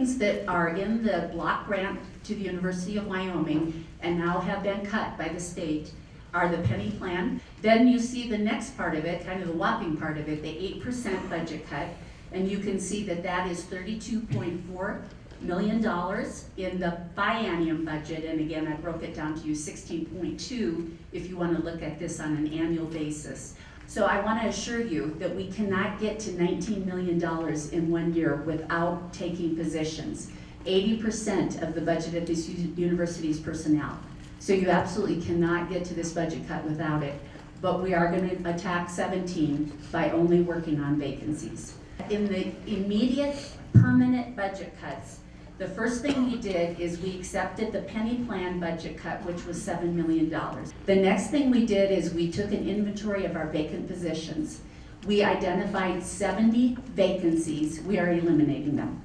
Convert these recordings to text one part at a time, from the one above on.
things that are in the block grant to the University of Wyoming and now have been cut by the state are the penny plan. Then you see the next part of it, kind of the whopping part of it, the 8% budget cut. And you can see that that is $32.4 million in the biennium budget. And again, I broke it down to you 16.2 if you want to look at this on an annual basis. So I want to assure you that we cannot get to $19 million in 1 year without taking positions. 80% of the budget of this university is personnel. So you absolutely cannot get to this budget cut without it. But we are going to attack 17 by only working on vacancies. In the immediate permanent budget cuts, the first thing we did is we accepted the penny plan budget cut, which was $7 million. The next thing we did is we took an inventory of our vacant positions. We identified 70 vacancies. We are eliminating them.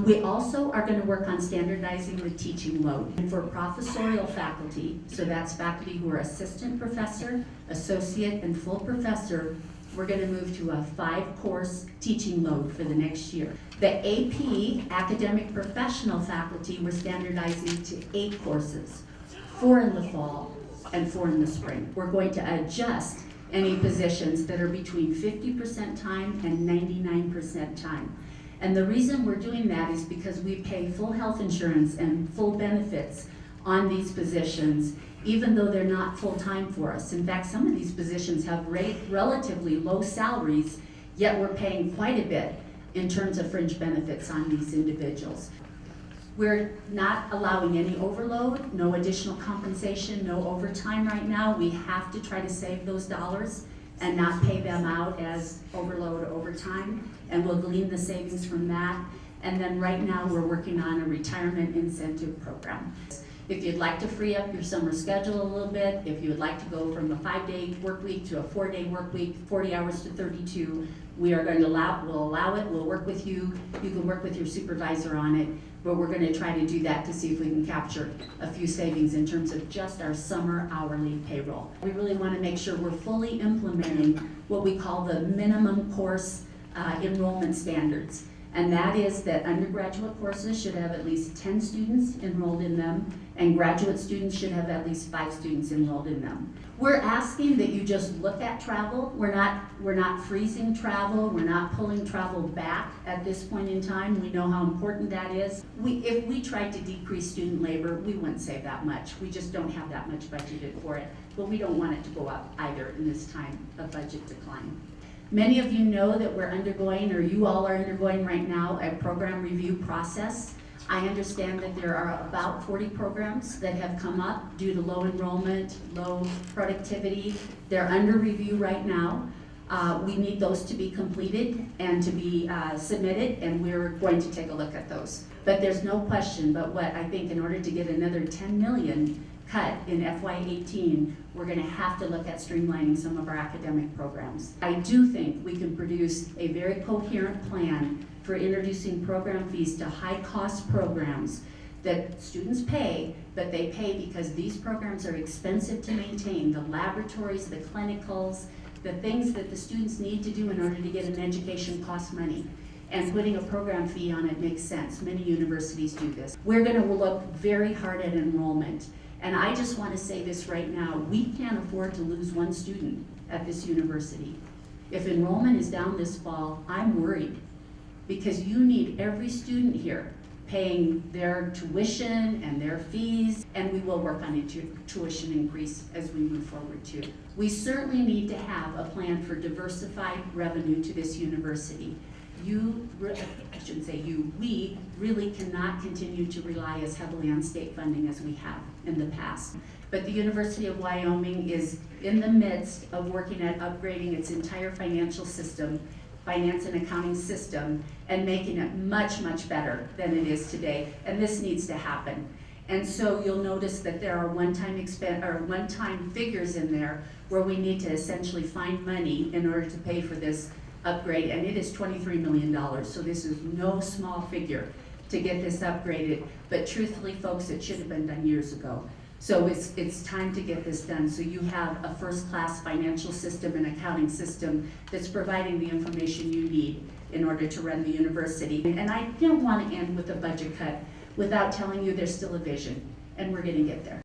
We also are going to work on standardizing the teaching load. And for professorial faculty, so that's faculty who are assistant professor, associate, and full professor, we're going to move to a 5-course teaching load for the next year. The AP, academic professional faculty, we're standardizing to 8 courses, 4 in the fall and 4 in the spring. We're going to adjust any positions that are between 50% time and 99% time. And the reason we're doing that is because we pay full health insurance and full benefits on these positions, even though they're not full-time for us. In fact, some of these positions have relatively low salaries, yet we're paying quite a bit in terms of fringe benefits on these individuals. We're not allowing any overload, no additional compensation, no overtime right now. We have to try to save those dollars and not pay them out as overload overtime, and we'll glean the savings from that. And then right now we're working on a retirement incentive program. If you'd like to free up your summer schedule a little bit, if you would like to go from a 5-day work week to a 4-day work week, 40 hours to 32, we'll allow it, we'll work with you. You can work with your supervisor on it, but we're gonna try to do that to see if we can capture a few savings in terms of just our summer hourly payroll. We really wanna make sure we're fully implementing what we call the minimum course enrollment standards. And that is that undergraduate courses should have at least 10 students enrolled in them, and graduate students should have at least 5 students enrolled in them. We're asking that you just look at travel. We're not freezing travel. We're not pulling travel back at this point in time. We know how important that is. If we tried to decrease student labor, we wouldn't save that much. We just don't have that much budgeted for it. But we don't want it to go up either in this time of budget decline. Many of you know that we're undergoing, or you all are undergoing right now, a program review process. I understand that there are about 40 programs that have come up due to low enrollment, low productivity. They're under review right now. We need those to be completed and to be submitted, and we're going to take a look at those. But there's no question but what I think in order to get another 10 million cut in FY18, we're going to have to look at streamlining some of our academic programs. I do think we can produce a very coherent plan for introducing program fees to high-cost programs that students pay, but they pay because these programs are expensive to maintain. The laboratories, the clinicals, the things that the students need to do in order to get an education costs money. And putting a program fee on it makes sense. Many universities do this. We're going to look very hard at enrollment. And I just want to say this right now, we can't afford to lose 1 student at this university. If enrollment is down this fall, I'm worried, because you need every student here paying their tuition and their fees, and we will work on a tuition increase as we move forward too. We certainly need to have a plan for diversified revenue to this university. We really cannot continue to rely as heavily on state funding as we have in the past. But the University of Wyoming is in the midst of working at upgrading its entire financial system, finance and accounting system, and making it much, much better than it is today. And this needs to happen. And so you'll notice that there are one-time figures in there where we need to essentially find money in order to pay for this upgrade, and it is $23 million, so this is no small figure to get this upgraded. But truthfully, folks, it should have been done years ago. So it's time to get this done, so you have a first-class financial system and accounting system that's providing the information you need in order to run the university. And I don't want to end with a budget cut without telling you there's still a vision, and we're gonna get there.